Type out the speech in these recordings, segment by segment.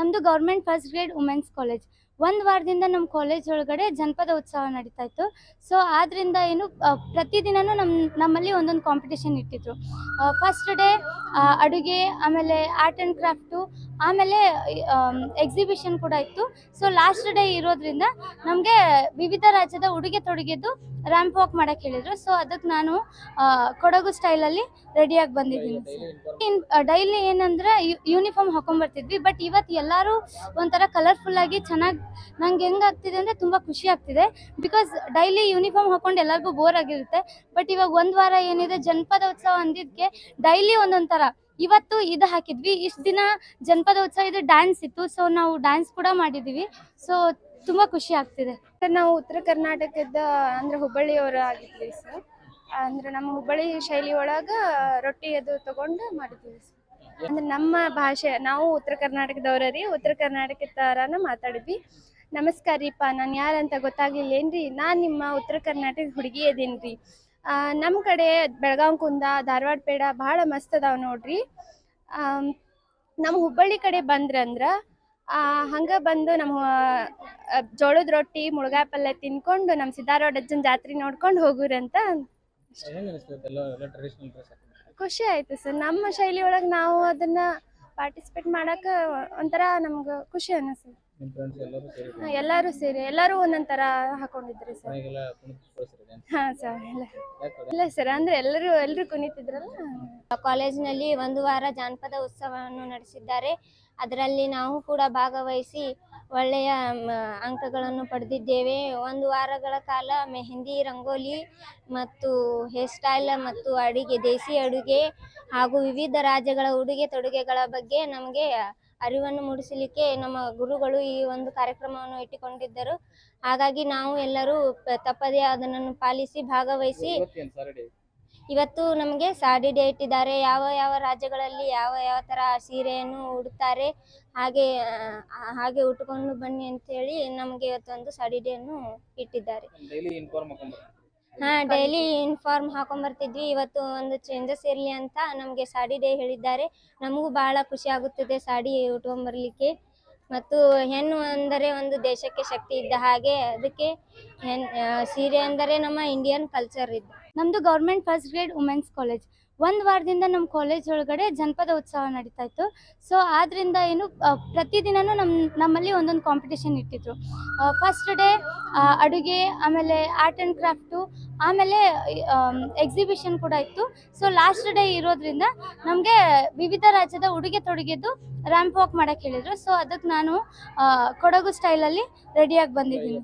ನಮ್ಮದು government first grade women's college. ಒಂದು ವಾರದಿಂದ ನಮ್ಮ ಕಾಲೇಜ್ ಒಳಗಡೆ ಜನಪದ ಉತ್ಸವ ನಡೀತಾ ಇತ್ತು. ಸೊ ಆದ್ದರಿಂದ ಏನು ಪ್ರತಿದಿನವೂ ನಮ್ಮಲ್ಲಿ ಒಂದೊಂದು ಕಾಂಪಿಟೇಷನ್ ಇಟ್ಟಿದ್ರು. ಫಸ್ಟ್ ಡೇ ಅಡುಗೆ, ಆಮೇಲೆ ಆರ್ಟ್ ಆ್ಯಂಡ್ ಕ್ರಾಫ್ಟು, ಆಮೇಲೆ ಎಕ್ಸಿಬಿಷನ್ ಕೂಡ ಇತ್ತು. ಸೊ ಲಾಸ್ಟ್ ಡೇ ಇರೋದ್ರಿಂದ ನಮಗೆ ವಿವಿಧ ರಾಜ್ಯದ ಉಡುಗೆ ತೊಡುಗೆದು ರ್ಯಾಂಪ್ ವಾಕ್ ಮಾಡೋಕ್ಕೆ ಹೇಳಿದರು. ಸೊ ಅದಕ್ಕೆ ನಾನು ಕೊಡಗು ಸ್ಟೈಲಲ್ಲಿ ರೆಡಿಯಾಗಿ ಬಂದಿದ್ದೀನಿ. ಡೈಲಿ ಏನಂದರೆ ಯೂನಿಫಾರ್ಮ್ ಹಾಕೊಂಡ್ಬರ್ತಿದ್ವಿ. ಬಟ್ ಇವತ್ತು ಎಲ್ಲರೂ ಒಂಥರ ಕಲರ್ಫುಲ್ಲಾಗಿ ಚೆನ್ನಾಗಿ, ನಂಗೆ ಹೆಂಗಾಗ್ತಿದೆ ಅಂದರೆ ತುಂಬ ಖುಷಿ ಆಗ್ತಿದೆ. ಬಿಕಾಸ್ ಡೈಲಿ ಯೂನಿಫಾರ್ಮ್ ಹಾಕೊಂಡು ಎಲ್ಲರಿಗೂ ಬೋರ್ ಆಗಿರುತ್ತೆ. ಬಟ್ ಇವಾಗ ಒಂದು ವಾರ ಏನಿದೆ ಜನಪದ ಉತ್ಸವ ಅಂದಿದ್ದಕ್ಕೆ ಡೈಲಿ ಒಂದೊಂದು ಥರ. ಇವತ್ತು ಇದು ಹಾಕಿದ್ವಿ, ಇಷ್ಟು ದಿನ ಜನಪದ ಉತ್ಸವ ಇದು ಡ್ಯಾನ್ಸ್ ಇತ್ತು. ಸೊ ನಾವು ಡ್ಯಾನ್ಸ್ ಕೂಡ ಮಾಡಿದ್ದೀವಿ. ಸೊ ತುಂಬ ಖುಷಿ ಆಗ್ತಿದೆ. ನಾವು ಉತ್ತರ ಕರ್ನಾಟಕದ ಅಂದರೆ ಹುಬ್ಬಳ್ಳಿಯವರು ಆಗಿದ್ವಿ ಸರ್. ಅಂದರೆ ನಮ್ಮ ಹುಬ್ಬಳ್ಳಿ ಶೈಲಿ ಒಳಗೆ ರೊಟ್ಟಿ ಅದು ತೊಗೊಂಡು ಮಾಡಿದ್ವಿ ಸರ್. ಅಂದರೆ ನಮ್ಮ ಭಾಷೆ, ನಾವು ಉತ್ತರ ಕರ್ನಾಟಕದವ್ರ ರೀ, ಉತ್ತರ ಕರ್ನಾಟಕದ ಥರನ ಮಾತಾಡಿದ್ವಿ. ನಮಸ್ಕಾರ ರೀಪ್ಪ, ನಾನು ಯಾರಂತ ಗೊತ್ತಾಗಲಿಲ್ಲ ಏನ್ರಿ, ನಾನು ನಿಮ್ಮ ಉತ್ತರ ಕರ್ನಾಟಕ ಹುಡುಗಿ ಅದೀನಿ ರೀ. ನಮ್ಮ ಕಡೆ ಬೆಳಗಾವಿ ಕುಂದ, ಧಾರವಾಡ ಪೇಡ ಭಾಳ ಮಸ್ತ್ ಅದಾವೆ ನೋಡ್ರಿ. ನಮ್ಮ ಹುಬ್ಬಳ್ಳಿ ಕಡೆ ಬಂದ್ರಂದ್ರೆ ಹಂಗೆ ಬಂದು ನಮ್ಮ ಜೋಳದ ರೊಟ್ಟಿ, ಮುಳುಗಾಯಿ ಪಲ್ಯ ತಿನ್ಕೊಂಡು ನಮ್ಮ ಸಿದ್ದಾರೂಢ ಅಜ್ಜನ ಜಾತ್ರೆ ನೋಡ್ಕೊಂಡು ಹೋಗುರಂತ. ಖುಷಿ ಆಯಿತು ಸರ್. ನಮ್ಮ ಶೈಲಿ ಒಳಗೆ ನಾವು ಅದನ್ನು ಪಾರ್ಟಿಸಿಪೇಟ್ ಮಾಡೋಕೆ ಒಂಥರ ನಮ್ಗೆ ಖುಷಿ ಅನ್ನಿಸ್ತದೆ. ಎಲ್ಲರೂ ಸೇರಿ ಎಲ್ಲರೂ ಒಂದೊಂದು ಥರ ಹಾಕೊಂಡಿದ್ರಿ ಸರ್. ಹಾಂ ಸರ್. ಇಲ್ಲ ಸರ್, ಅಂದರೆ ಎಲ್ಲರೂ ಕುಣಿತಿದ್ರಲ್ಲ. ಕಾಲೇಜಿನಲ್ಲಿ ಒಂದು ವಾರ ಜಾನಪದ ಉತ್ಸವವನ್ನು ನಡೆಸಿದ್ದಾರೆ. ಅದರಲ್ಲಿ ನಾವು ಕೂಡ ಭಾಗವಹಿಸಿ ಒಳ್ಳೆಯ ಅಂಕಗಳನ್ನು ಪಡೆದಿದ್ದೇವೆ. ಒಂದು ವಾರಗಳ ಕಾಲ ಮೆಹಂದಿ, ರಂಗೋಲಿ ಮತ್ತು ಹೇರ್ ಸ್ಟೈಲ್ ಮತ್ತು ಅಡುಗೆ, ದೇಸಿ ಅಡುಗೆ ಹಾಗೂ ವಿವಿಧ ರಾಜ್ಯಗಳ ಉಡುಗೆ ತೊಡುಗೆಗಳ ಬಗ್ಗೆ ನಮಗೆ ಅರಿವನ್ನು ಮೂಡಿಸಲಿಕ್ಕೆ ನಮ್ಮ ಗುರುಗಳು ಈ ಒಂದು ಕಾರ್ಯಕ್ರಮವನ್ನು ಇಟ್ಟುಕೊಂಡಿದ್ದರು. ಹಾಗಾಗಿ ನಾವು ಎಲ್ಲರೂ ತಪ್ಪದೇ ಅದನ್ನು ಪಾಲಿಸಿ ಭಾಗವಹಿಸಿ. ಇವತ್ತು ನಮಗೆ ಸಾಡಿ ಡೇ ಇಟ್ಟಿದ್ದಾರೆ. ಯಾವ ಯಾವ ರಾಜ್ಯಗಳಲ್ಲಿ ಯಾವ ಯಾವ ಥರ ಸೀರೆಯನ್ನು ಉಡುತ್ತಾರೆ ಹಾಗೆ ಉಟ್ಕೊಂಡು ಬನ್ನಿ ಅಂತೇಳಿ ನಮಗೆ ಇವತ್ತೊಂದು ಸಾಡಿ ಡೇಯನ್ನು ಇಟ್ಟಿದ್ದಾರೆ. ಡೈಲಿ ಯೂನಿಫಾರ್ಮ್ ಹಾಕೊಂಡ್ಬರ್ತಿದ್ವಿ. ಇವತ್ತು ಒಂದು ಚೇಂಜಸ್ ಇರಲಿ ಅಂತ ನಮಗೆ ಸಾಡಿ ಡೇ ಹೇಳಿದ್ದಾರೆ. ನಮಗೂ ಭಾಳ ಖುಷಿ ಆಗುತ್ತದೆ ಸಾಡಿ ಉಟ್ಕೊಂಡ್ಬರ್ಲಿಕ್ಕೆ. ಮತ್ತು ಹೆಣ್ಣು ಅಂದರೆ ಒಂದು ದೇಶಕ್ಕೆ ಶಕ್ತಿ ಇದ್ದ ಹಾಗೆ, ಅದಕ್ಕೆ ಸೀರೆ ಅಂದರೆ ನಮ್ಮ ಇಂಡಿಯನ್ ಕಲ್ಚರ್ ಇದು. ನಮ್ಮದು government first grade women's college. ಒಂದು ವಾರದಿಂದ ನಮ್ಮ ಕಾಲೇಜ್ ಒಳಗಡೆ ಜನಪದ ಉತ್ಸವ ನಡೀತಾ ಇತ್ತು. ಸೊ ಆದ್ದರಿಂದ ಏನು ಪ್ರತಿದಿನವೂ ನಮ್ಮಲ್ಲಿ ಒಂದೊಂದು ಕಾಂಪಿಟೇಷನ್ ಇಟ್ಟಿದ್ರು. ಫಸ್ಟ್ ಡೇ ಅಡುಗೆ, ಆಮೇಲೆ ಆರ್ಟ್ ಆ್ಯಂಡ್ ಕ್ರಾಫ್ಟು, ಆಮೇಲೆ ಎಕ್ಸಿಬಿಷನ್ ಕೂಡ ಇತ್ತು. ಸೊ ಲಾಸ್ಟ್ ಡೇ ಇರೋದ್ರಿಂದ ನಮಗೆ ವಿವಿಧ ರಾಜ್ಯದ ಉಡುಗೆ ತೊಡುಗೆದು ರ್ಯಾಂಪ್ ವಾಕ್ ಮಾಡೋಕ್ಕೆ ಹೇಳಿದರು. ಸೊ ಅದಕ್ಕೆ ನಾನು ಕೊಡಗು ಸ್ಟೈಲಲ್ಲಿ ರೆಡಿಯಾಗಿ ಬಂದಿದ್ದೀನಿ.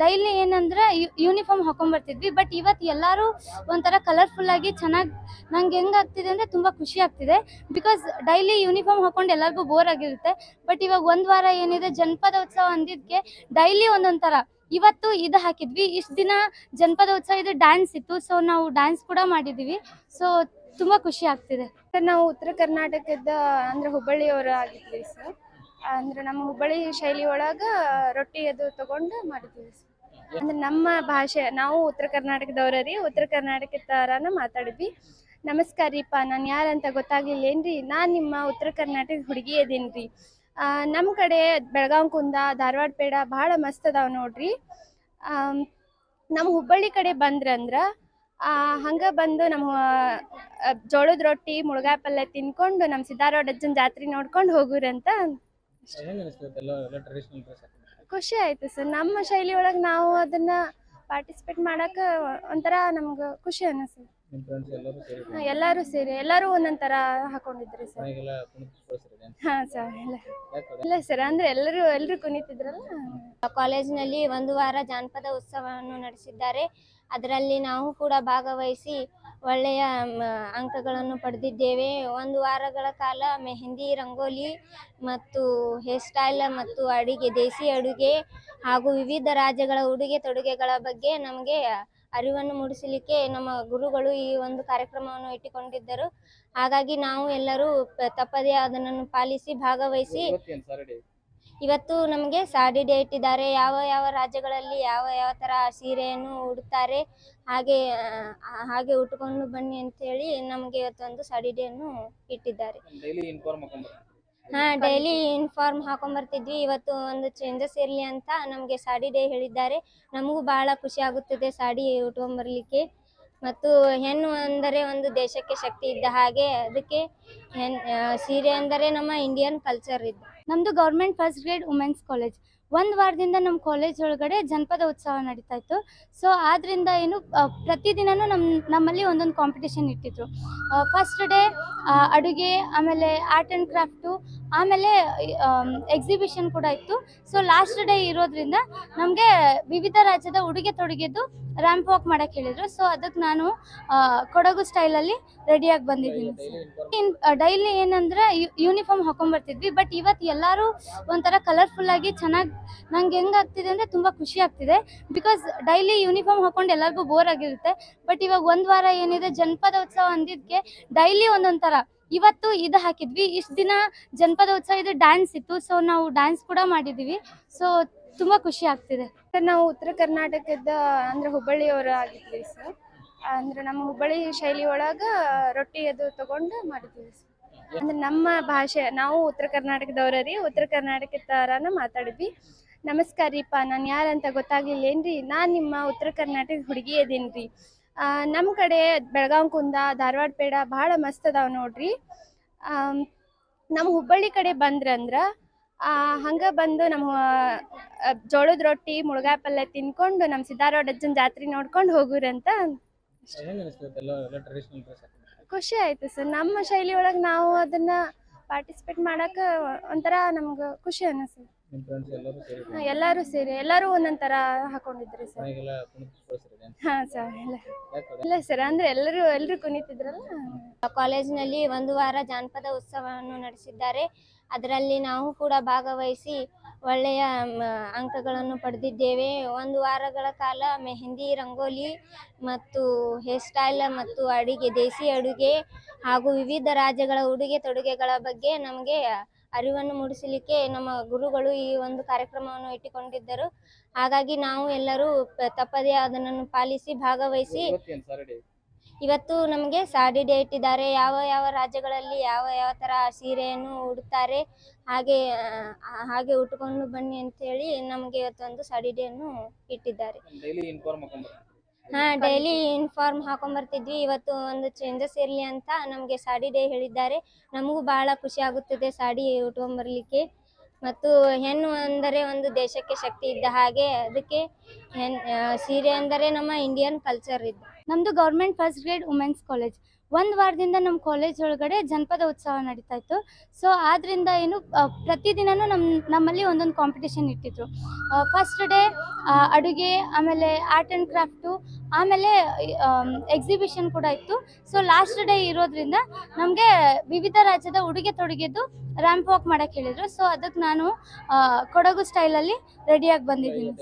ಡೈಲಿ ಏನಂದರೆ ಯೂನಿಫಾರ್ಮ್ ಹಾಕೊಂಡ್ಬರ್ತಿದ್ವಿ. ಬಟ್ ಇವತ್ತು ಎಲ್ಲರೂ ಒಂಥರ ಕಲರ್ಫುಲ್ಲಾಗಿ ಚೆನ್ನಾಗಿ, ನಂಗೆ ಹೆಂಗಾಗ್ತಿದೆ ಅಂದರೆ ತುಂಬ ಖುಷಿ ಆಗ್ತಿದೆ. ಬಿಕಾಸ್ ಡೈಲಿ ಯೂನಿಫಾರ್ಮ್ ಹಾಕೊಂಡು ಎಲ್ಲರಿಗೂ ಬೋರ್ ಆಗಿರುತ್ತೆ. ಬಟ್ ಇವಾಗ ಒಂದು ವಾರ ಏನಿದೆ ಜನಪದ ಉತ್ಸವ ಅಂದಿದ್ದಕ್ಕೆ ಡೈಲಿ ಒಂದೊಂದು ಥರ. ಇವತ್ತು ಇದು ಹಾಕಿದ್ವಿ, ಇಷ್ಟು ದಿನ ಜನಪದ ಉತ್ಸವ ಇದು ಡ್ಯಾನ್ಸ್ ಇತ್ತು. ಸೊ ನಾವು ಡ್ಯಾನ್ಸ್ ಕೂಡ ಮಾಡಿದ್ದೀವಿ. ಸೊ ತುಂಬ ಖುಷಿ ಆಗ್ತಿದೆ ಸರ್. ನಾವು ಉತ್ತರ ಕರ್ನಾಟಕದ ಅಂದರೆ ಹುಬ್ಬಳ್ಳಿಯವರು ಆಗಿದ್ವಿ ಸರ್. ಅಂದರೆ ನಮ್ಮ ಹುಬ್ಬಳ್ಳಿ ಶೈಲಿ ಒಳಗೆ ರೊಟ್ಟಿ ಅದು ತೊಗೊಂಡು ಮಾಡಿದ್ವಿ ಸರ್. ಅಂದರೆ ನಮ್ಮ ಭಾಷೆ, ನಾವು ಉತ್ತರ ಕರ್ನಾಟಕದವ್ರ ರೀ, ಉತ್ತರ ಕರ್ನಾಟಕದ ಥರನ ಮಾತಾಡಿದ್ವಿ. ನಮಸ್ಕಾರ ರೀಪ್ಪ, ನಾನು ಯಾರಂತ ಗೊತ್ತಾಗಲಿಲ್ಲ ಏನ್ರಿ, ನಾನು ನಿಮ್ಮ ಉತ್ತರ ಕರ್ನಾಟಕ ಹುಡುಗಿ ಅದೀನಿ ರೀ. ನಮ್ಮ ಕಡೆ ಬೆಳಗಾವಿ ಕುಂದ, ಧಾರವಾಡ ಪೇಡ ಭಾಳ ಮಸ್ತ್ ಅದಾವೆ ನೋಡ್ರಿ. ನಮ್ಮ ಹುಬ್ಬಳ್ಳಿ ಕಡೆ ಬಂದ್ರಂದ್ರೆ ಹಂಗೆ ಬಂದು ನಮ್ಮ ಜೋಳದ ರೊಟ್ಟಿ, ಮುಳುಗಾಯಿ ಪಲ್ಯ ತಿನ್ಕೊಂಡು ನಮ್ಮ ಸಿದ್ದಾರೂಢ ಅಜ್ಜನ ಜಾತ್ರೆ ನೋಡ್ಕೊಂಡು ಹೋಗುರಂತ. ಖುಷಿ ಆಯಿತು ಸರ್. ನಮ್ಮ ಶೈಲಿ ಒಳಗೆ ನಾವು ಅದನ್ನು ಪಾರ್ಟಿಸಿಪೇಟ್ ಮಾಡೋಕೆ ಒಂಥರ ನಮ್ಗೆ ಖುಷಿ ಅನ್ನಿಸ್ತದೆ. ಎಲ್ಲರೂ ಸೇರಿ ಎಲ್ಲರೂ ಒಂದೊಂದು ಥರ ಹಾಕೊಂಡಿದ್ರಿ ಸರ್. ಹಾಂ ಸರ್. ಇಲ್ಲ ಸರ್, ಅಂದರೆ ಎಲ್ಲರೂ ಕುಣಿತಿದ್ರಲ್ಲ. ಕಾಲೇಜಿನಲ್ಲಿ ಒಂದು ವಾರ ಜಾನಪದ ಉತ್ಸವವನ್ನು ನಡೆಸಿದ್ದಾರೆ. ಅದರಲ್ಲಿ ನಾವು ಕೂಡ ಭಾಗವಹಿಸಿ ಒಳ್ಳೆಯ ಅಂಕಗಳನ್ನು ಪಡೆದಿದ್ದೇವೆ. ಒಂದು ವಾರಗಳ ಕಾಲ ಮೆಹಂದಿ, ರಂಗೋಲಿ ಮತ್ತು ಹೇರ್ ಸ್ಟೈಲ್ ಮತ್ತು ಅಡುಗೆ, ದೇಸಿ ಅಡುಗೆ ಹಾಗೂ ವಿವಿಧ ರಾಜ್ಯಗಳ ಉಡುಗೆ ತೊಡುಗೆಗಳ ಬಗ್ಗೆ ನಮಗೆ ಅರಿವನ್ನು ಮೂಡಿಸಲಿಕ್ಕೆ ನಮ್ಮ ಗುರುಗಳು ಈ ಒಂದು ಕಾರ್ಯಕ್ರಮವನ್ನು ಇಟ್ಟುಕೊಂಡಿದ್ದರು. ಹಾಗಾಗಿ ನಾವು ಎಲ್ಲರೂ ತಪ್ಪದೇ ಅದನ್ನು ಪಾಲಿಸಿ ಭಾಗವಹಿಸಿ. ಇವತ್ತು ನಮಗೆ ಸಾಡಿ ಡೇ ಇಟ್ಟಿದ್ದಾರೆ. ಯಾವ ಯಾವ ರಾಜ್ಯಗಳಲ್ಲಿ ಯಾವ ಯಾವ ಥರ ಸೀರೆಯನ್ನು ಉಡುತ್ತಾರೆ ಹಾಗೆ ಉಟ್ಕೊಂಡು ಬನ್ನಿ ಅಂತೇಳಿ ನಮಗೆ ಇವತ್ತೊಂದು ಸಾಡಿ ಡೇಯನ್ನು ಇಟ್ಟಿದ್ದಾರೆ. ಡೈಲಿ ಯೂನಿಫಾರ್ಮ್ ಹಾಕೊಂಡ್ಬರ್ತಿದ್ವಿ. ಇವತ್ತು ಒಂದು ಚೇಂಜಸ್ ಇರಲಿ ಅಂತ ನಮಗೆ ಸಾಡಿ ಡೇ ಹೇಳಿದ್ದಾರೆ. ನಮಗೂ ಬಹಳ ಖುಷಿ ಆಗುತ್ತಿದೆ ಸಾಡಿ ಉಟ್ಕೊಂಡ್ಬರ್ಲಿಕ್ಕೆ. ಮತ್ತು ಹೆಣ್ಣು ಅಂದರೆ ಒಂದು ದೇಶಕ್ಕೆ ಶಕ್ತಿ ಇದ್ದ ಹಾಗೆ, ಅದಕ್ಕೆ ಸೀರೆ ಅಂದರೆ ನಮ್ಮ ಇಂಡಿಯನ್ ಕಲ್ಚರ್ ಇದು. ನಮ್ಮದು government first grade women's college. ಒಂದು ವಾರದಿಂದ ನಮ್ಮ ಕಾಲೇಜ್ ಒಳಗಡೆ ಜನಪದ ಉತ್ಸವ ನಡೀತಾ ಇತ್ತು. ಸೊ ಆದ್ದರಿಂದ ಪ್ರತಿದಿನನೂ ನಮ್ಮಲ್ಲಿ ಒಂದೊಂದು ಕಾಂಪಿಟೇಷನ್ ಇಟ್ಟಿದ್ರು. ಫಸ್ಟ್ ಡೇ ಅಡುಗೆ, ಆಮೇಲೆ ಆರ್ಟ್ ಆ್ಯಂಡ್ ಕ್ರಾಫ್ಟು, ಆಮೇಲೆ ಎಕ್ಸಿಬಿಷನ್ ಕೂಡ ಇತ್ತು. ಸೊ ಲಾಸ್ಟ್ ಡೇ ಇರೋದ್ರಿಂದ ನಮಗೆ ವಿವಿಧ ರಾಜ್ಯದ ಉಡುಗೆ ತೊಡುಗೆದು ರ್ಯಾಂಪ್ ವಾಕ್ ಮಾಡೋಕ್ಕೆ ಹೇಳಿದರು. ಸೊ ಅದಕ್ಕೆ ನಾನು ಕೊಡಗು ಸ್ಟೈಲಲ್ಲಿ ರೆಡಿಯಾಗಿ ಬಂದಿದ್ದೀನಿ. ಡೈಲಿ ಏನಂದರೆ ಯೂನಿಫಾರ್ಮ್ ಹಾಕೊಂಡ್ಬರ್ತಿದ್ವಿ. ಬಟ್ ಇವತ್ತು ಎಲ್ಲರೂ ಒಂಥರ ಕಲರ್ಫುಲ್ಲಾಗಿ ಚೆನ್ನಾಗಿ, ನಂಗೆ ಹೆಂಗಾಗ್ತಿದೆ ಅಂದರೆ ತುಂಬ ಖುಷಿ ಆಗ್ತಿದೆ. ಬಿಕಾಸ್ ಡೈಲಿ ಯೂನಿಫಾರ್ಮ್ ಹಾಕೊಂಡು ಎಲ್ಲರಿಗೂ ಬೋರ್ ಆಗಿರುತ್ತೆ. ಬಟ್ ಇವಾಗ ಒಂದು ವಾರ ಏನಿದೆ ಜನಪದ ಉತ್ಸವ ಅಂದಿದ್ದಕ್ಕೆ ಡೈಲಿ ಒಂದೊಂದು ಥರ. ಇವತ್ತು ಇದು ಹಾಕಿದ್ವಿ, ಇಷ್ಟು ದಿನ ಜನಪದ ಉತ್ಸವ ಇದು ಡ್ಯಾನ್ಸ್ ಇತ್ತು. ಸೊ ನಾವು ಡ್ಯಾನ್ಸ್ ಕೂಡ ಮಾಡಿದ್ದೀವಿ. ಸೊ ತುಂಬ ಖುಷಿ ಆಗ್ತಿದೆ. ಸರ್, ನಾವು ಉತ್ತರ ಕರ್ನಾಟಕದ ಅಂದ್ರೆ ಹುಬ್ಬಳ್ಳಿಯವರು ಆಗಿದ್ವಿ ಸರ್. ಅಂದ್ರೆ ನಮ್ಮ ಹುಬ್ಬಳ್ಳಿ ಶೈಲಿ ಒಳಗ ರೊಟ್ಟಿ ಅದು ತಗೊಂಡು ಮಾಡಿದ್ವಿ ಸರ್. ಅಂದ್ರೆ ನಮ್ಮ ಭಾಷೆ, ನಾವು ಉತ್ತರ ಕರ್ನಾಟಕದವ್ರ ರೀ, ಉತ್ತರ ಕರ್ನಾಟಕದ ಥರನ ಮಾತಾಡಿದ್ವಿ. ನಮಸ್ಕಾರ ರೀಪ್ಪ, ನಾನು ಯಾರಂತ ಗೊತ್ತಾಗ್ಲಿಲ್ಲೇನ್ರಿ, ನಾನು ನಿಮ್ಮ ಉತ್ತರ ಕರ್ನಾಟಕ ಹುಡುಗಿ ಅದೀನಿ. ನಮ್ಮ ಕಡೆ ಬೆಳಗಾವಿ ಕುಂದ, ಧಾರವಾಡ ಪೇಡ ಭಾಳ ಮಸ್ತ್ ಅದಾವ ನೋಡ್ರಿ. ನಮ್ಮ ಹುಬ್ಬಳ್ಳಿ ಕಡೆ ಬಂದ್ರಂದ್ರೆ ಹಂಗೆ ಬಂದು ನಮ್ಮ ಜೋಳದ ರೊಟ್ಟಿ, ಮುಳುಗಾಯಿ ಪಲ್ಯ ತಿನ್ಕೊಂಡು ನಮ್ಮ ಸಿದ್ದಾರೂಢ ಅಜ್ಜನ ಜಾತ್ರೆ ನೋಡ್ಕೊಂಡು ಹೋಗುರಂತ. ಖುಷಿ ಆಯ್ತು ಸರ್. ನಮ್ಮ ಶೈಲಿ ಒಳಗೆ ನಾವು ಅದನ್ನ ಪಾರ್ಟಿಸಿಪೇಟ್ ಮಾಡಕ್ಕೆ ಒಂಥರ ನಮ್ಗೆ ಖುಷಿ ಅನ್ನಿಸ್ತದೆ. ಎಲ್ಲರೂ ಸೇರಿ ಎಲ್ಲರೂ ಒಂದೊಂದು ಥರ ಹಾಕೊಂಡಿದ್ರಿ ಸರ್. ಹಾಂ ಸರ್. ಇಲ್ಲ ಸರ್, ಅಂದರೆ ಎಲ್ಲರೂ ಕುಣಿತಿದ್ರಲ್ಲ. ಕಾಲೇಜಿನಲ್ಲಿ ಒಂದು ವಾರ ಜಾನಪದ ಉತ್ಸವವನ್ನು ನಡೆಸಿದ್ದಾರೆ. ಅದರಲ್ಲಿ ನಾವು ಕೂಡ ಭಾಗವಹಿಸಿ ಒಳ್ಳೆಯ ಅಂಕಗಳನ್ನು ಪಡೆದಿದ್ದೇವೆ. ಒಂದು ವಾರಗಳ ಕಾಲ ಮೆಹಂದಿ, ರಂಗೋಲಿ ಮತ್ತು ಹೇರ್ ಸ್ಟೈಲ್ ಮತ್ತು ದೇಸಿ ಅಡುಗೆ ಹಾಗೂ ವಿವಿಧ ರಾಜ್ಯಗಳ ಉಡುಗೆ ತೊಡುಗೆಗಳ ಬಗ್ಗೆ ನಮಗೆ ಅರಿವನ್ನು ಮೂಡಿಸಲಿಕ್ಕೆ ನಮ್ಮ ಗುರುಗಳು ಈ ಒಂದು ಕಾರ್ಯಕ್ರಮವನ್ನು ಇಟ್ಟುಕೊಂಡಿದ್ದರು. ಹಾಗಾಗಿ ನಾವು ಎಲ್ಲರೂ ತಪ್ಪದೇ ಅದನ್ನು ಪಾಲಿಸಿ ಭಾಗವಹಿಸಿ. ಇವತ್ತು ನಮಗೆ ಸಾಡಿ ಡೇ ಇಟ್ಟಿದ್ದಾರೆ. ಯಾವ ಯಾವ ರಾಜ್ಯಗಳಲ್ಲಿ ಯಾವ ಯಾವ ಥರ ಸೀರೆಯನ್ನು ಉಡುತ್ತಾರೆ, ಹಾಗೆ ಉಟ್ಕೊಂಡು ಬನ್ನಿ ಅಂತೇಳಿ ನಮಗೆ ಇವತ್ತೊಂದು ಸಾಡಿ ಡೇಯನ್ನು ಇಟ್ಟಿದ್ದಾರೆ. ಡೈಲಿ ಯೂನಿಫಾರ್ಮ್ ಹಾಕೊಂಡ್ಬರ್ತಿದ್ವಿ. ಇವತ್ತು ಒಂದು ಚೇಂಜಸ್ ಇರಲಿ ಅಂತ ನಮಗೆ ಸಾಡಿ ಡೇ ಹೇಳಿದ್ದಾರೆ. ನಮಗೂ ಬಹಳ ಖುಷಿ ಆಗುತ್ತಿದೆ ಸಾಡಿ ಉಟ್ಕೊಂಡ್ಬರ್ಲಿಕ್ಕೆ. ಮತ್ತು ಹೆಣ್ಣು ಅಂದರೆ ಒಂದು ದೇಶಕ್ಕೆ ಶಕ್ತಿ ಇದ್ದ ಹಾಗೆ, ಅದಕ್ಕೆ ಸೀರೆ ಅಂದರೆ ನಮ್ಮ ಇಂಡಿಯನ್ ಕಲ್ಚರ್ ಇದು. ನಮ್ಮದು government first grade women's college. ಒಂದು ವಾರದಿಂದ ನಮ್ಮ ಕಾಲೇಜ್ ಒಳಗಡೆ ಜನಪದ ಉತ್ಸವ ನಡೀತಾ ಇತ್ತು. ಸೊ ಆದ್ದರಿಂದ ಪ್ರತಿದಿನನೂ ನಮ್ಮಲ್ಲಿ ಒಂದೊಂದು ಕಾಂಪಿಟೇಷನ್ ಇಟ್ಟಿದ್ರು. ಫಸ್ಟ್ ಡೇ ಅಡುಗೆ, ಆಮೇಲೆ ಆರ್ಟ್ ಆ್ಯಂಡ್ ಕ್ರಾಫ್ಟು, ಆಮೇಲೆ ಎಕ್ಸಿಬಿಷನ್ ಕೂಡ ಇತ್ತು. ಸೊ ಲಾಸ್ಟ್ ಡೇ ಇರೋದ್ರಿಂದ ನಮಗೆ ವಿವಿಧ ರಾಜ್ಯದ ಉಡುಗೆ ತೊಡುಗೆದು ರ್ಯಾಂಪ್ ವಾಕ್ ಮಾಡೋಕ್ಕೆ ಹೇಳಿದರು. ಸೊ ಅದಕ್ಕೆ ನಾನು ಕೊಡಗು ಸ್ಟೈಲಲ್ಲಿ ರೆಡಿಯಾಗಿ ಬಂದಿದ್ದೀನಿ.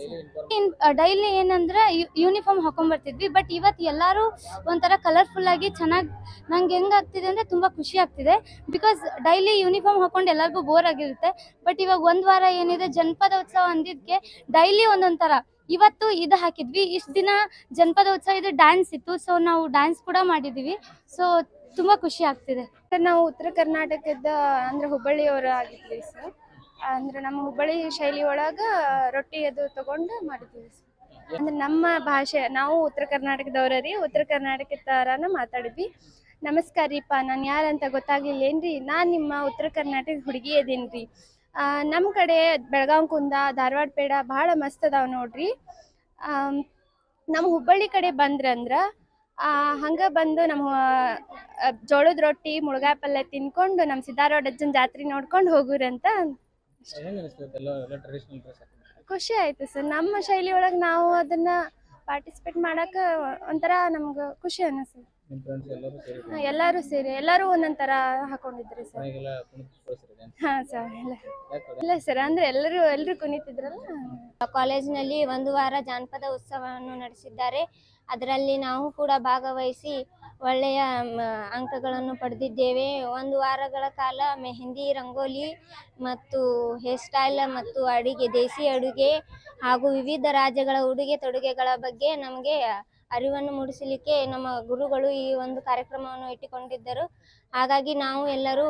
ಡೈಲಿ ಏನಂದರೆ ಯೂನಿಫಾರ್ಮ್ ಹಾಕೊಂಡ್ಬರ್ತಿದ್ವಿ. ಬಟ್ ಇವತ್ತು ಎಲ್ಲರೂ ಒಂಥರ ಕಲರ್ಫುಲ್ಲಾಗಿ ಚೆನ್ನಾಗಿ, ನಂಗೆ ಹೆಂಗಾಗ್ತಿದೆ ಅಂದರೆ ತುಂಬ ಖುಷಿ ಆಗ್ತಿದೆ. ಬಿಕಾಸ್ ಡೈಲಿ ಯೂನಿಫಾರ್ಮ್ ಹಾಕೊಂಡು ಎಲ್ಲರಿಗೂ ಬೋರ್ ಆಗಿರುತ್ತೆ. ಬಟ್ ಇವಾಗ ಒಂದು ವಾರ ಏನಿದೆ ಜನಪದ ಉತ್ಸವ ಅಂದಿದ್ದಕ್ಕೆ ಡೈಲಿ ಒಂದೊಂದು ಥರ. ಇವತ್ತು ಇದು ಹಾಕಿದ್ವಿ, ಇಷ್ಟು ದಿನ ಜನಪದ ಉತ್ಸವ ಇದು ಡ್ಯಾನ್ಸ್ ಇತ್ತು. ಸೊ ನಾವು ಡ್ಯಾನ್ಸ್ ಕೂಡ ಮಾಡಿದ್ದೀವಿ. ಸೊ ತುಂಬ ಖುಷಿ ಆಗ್ತಿದೆ. ಸರ್, ನಾವು ಉತ್ತರ ಕರ್ನಾಟಕದ ಅಂದ್ರೆ ಹುಬ್ಬಳ್ಳಿಯವರು ಆಗಿದ್ವಿ ಸರ್. ಅಂದ್ರೆ ನಮ್ಮ ಹುಬ್ಬಳ್ಳಿ ಶೈಲಿ ಒಳಗ ರೊಟ್ಟಿ ಅದು ತಗೊಂಡು ಮಾಡಿದ್ವಿ ಸರ್. ಅಂದ್ರೆ ನಮ್ಮ ಭಾಷೆ, ನಾವು ಉತ್ತರ ಕರ್ನಾಟಕದವ್ರ ರೀ, ಉತ್ತರ ಕರ್ನಾಟಕದ ಥರನ ಮಾತಾಡಿದ್ವಿ. ನಮಸ್ಕಾರ ರೀಪ್ಪ, ನಾನು ಯಾರಂತ ಗೊತ್ತಾಗ್ಲಿಲ್ಲೇನ್ರಿ, ನಾನು ನಿಮ್ಮ ಉತ್ತರ ಕರ್ನಾಟಕ ಹುಡುಗಿ ಅದೀನಿ. ನಮ್ಮ ಕಡೆ ಬೆಳಗಾವಿ ಕುಂದ, ಧಾರವಾಡ ಪೇಡ ಭಾಳ ಮಸ್ತ್ ಅದಾವ ನೋಡ್ರಿ. ನಮ್ಮ ಹುಬ್ಬಳ್ಳಿ ಕಡೆ ಬಂದ್ರಂದ್ರೆ ಹಂಗೆ ಬಂದು ನಮ್ಮ ಜೋಳದ ರೊಟ್ಟಿ, ಮುಳುಗಾಯಿ ಪಲ್ಯ ತಿನ್ಕೊಂಡು ನಮ್ಮ ಸಿದ್ದಾರೂಢ ಅಜ್ಜನ ಜಾತ್ರೆ ನೋಡ್ಕೊಂಡು ಹೋಗುರಂತ. ಖುಷಿ ಆಯ್ತು ಸರ್. ನಮ್ಮ ಶೈಲಿ ಒಳಗೆ ನಾವು ಅದನ್ನ ಪಾರ್ಟಿಸಿಪೇಟ್ ಮಾಡಕ್ಕೆ ಒಂಥರ ನಮ್ಗೆ ಖುಷಿ ಅನ್ನಿಸ್ತದೆ. ಎಲ್ಲರೂ ಸೇರಿ ಎಲ್ಲರೂ ಒಂದೊಂದು ಥರ ಹಾಕೊಂಡಿದ್ರಿ ಸರ್. ಹಾಂ ಸರ್. ಇಲ್ಲ ಸರ್, ಅಂದರೆ ಎಲ್ಲರೂ ಕುಣಿತಿದ್ರಲ್ಲ. ಕಾಲೇಜಿನಲ್ಲಿ ಒಂದು ವಾರ ಜಾನಪದ ಉತ್ಸವವನ್ನು ನಡೆಸಿದ್ದಾರೆ. ಅದರಲ್ಲಿ ನಾವು ಕೂಡ ಭಾಗವಹಿಸಿ ಒಳ್ಳೆಯ ಅಂಕಗಳನ್ನು ಪಡೆದಿದ್ದೇವೆ. ಒಂದು ವಾರಗಳ ಕಾಲ ಮೆಹಂದಿ, ರಂಗೋಲಿ ಮತ್ತು ಹೇರ್ ಸ್ಟೈಲ್ ಮತ್ತು ದೇಸಿ ಅಡುಗೆ ಹಾಗೂ ವಿವಿಧ ರಾಜ್ಯಗಳ ಉಡುಗೆ ತೊಡುಗೆಗಳ ಬಗ್ಗೆ ನಮಗೆ ಅರಿವನ್ನು ಮೂಡಿಸಲಿಕ್ಕೆ ನಮ್ಮ ಗುರುಗಳು ಈ ಒಂದು ಕಾರ್ಯಕ್ರಮವನ್ನು ಇಟ್ಟುಕೊಂಡಿದ್ದರು. ಹಾಗಾಗಿ ನಾವು ಎಲ್ಲರೂ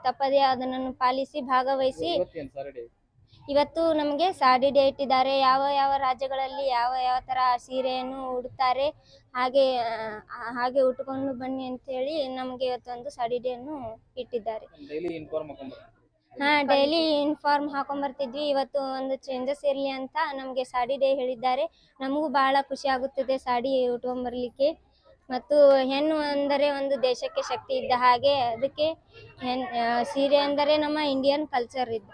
ತಪ್ಪದೇ ಅದನ್ನು ಪಾಲಿಸಿ ಭಾಗವಹಿಸಿ ಇವತ್ತು ನಮಗೆ ಸಾಡಿ ಡೇ ಇಟ್ಟಿದ್ದಾರೆ. ಯಾವ ಯಾವ ರಾಜ್ಯಗಳಲ್ಲಿ ಯಾವ ಯಾವ ಥರ ಸೀರೆಯನ್ನು ಉಡುತ್ತಾರೆ ಹಾಗೆ ಉಟ್ಕೊಂಡು ಬನ್ನಿ ಅಂತ ಹೇಳಿ ನಮಗೆ ಇವತ್ತು ಒಂದು ಸಾಡಿ ಡೇಯನ್ನು ಇಟ್ಟಿದ್ದಾರೆ. ಡೈಲಿ ಯೂನಿಫಾರ್ಮ್ ಹಾಕೊಂಡ್ಬರ್ತಿದ್ವಿ. ಇವತ್ತು ಒಂದು ಚೇಂಜಸ್ ಇರಲಿ ಅಂತ ನಮಗೆ ಸಾಡಿ ಡೇ ಹೇಳಿದ್ದಾರೆ. ನಮಗೂ ಬಹಳ ಖುಷಿ ಆಗುತ್ತದೆ ಸಾಡಿ ಉಟ್ಕೊಂಡ್ಬರ್ಲಿಕ್ಕೆ. ಮತ್ತು ಹೆಣ್ಣು ಅಂದರೆ ಒಂದು ದೇಶಕ್ಕೆ ಶಕ್ತಿ ಇದ್ದ ಹಾಗೆ, ಅದಕ್ಕೆ ಸೀರೆ ಅಂದರೆ ನಮ್ಮ ಇಂಡಿಯನ್ ಕಲ್ಚರ್ ಇದು.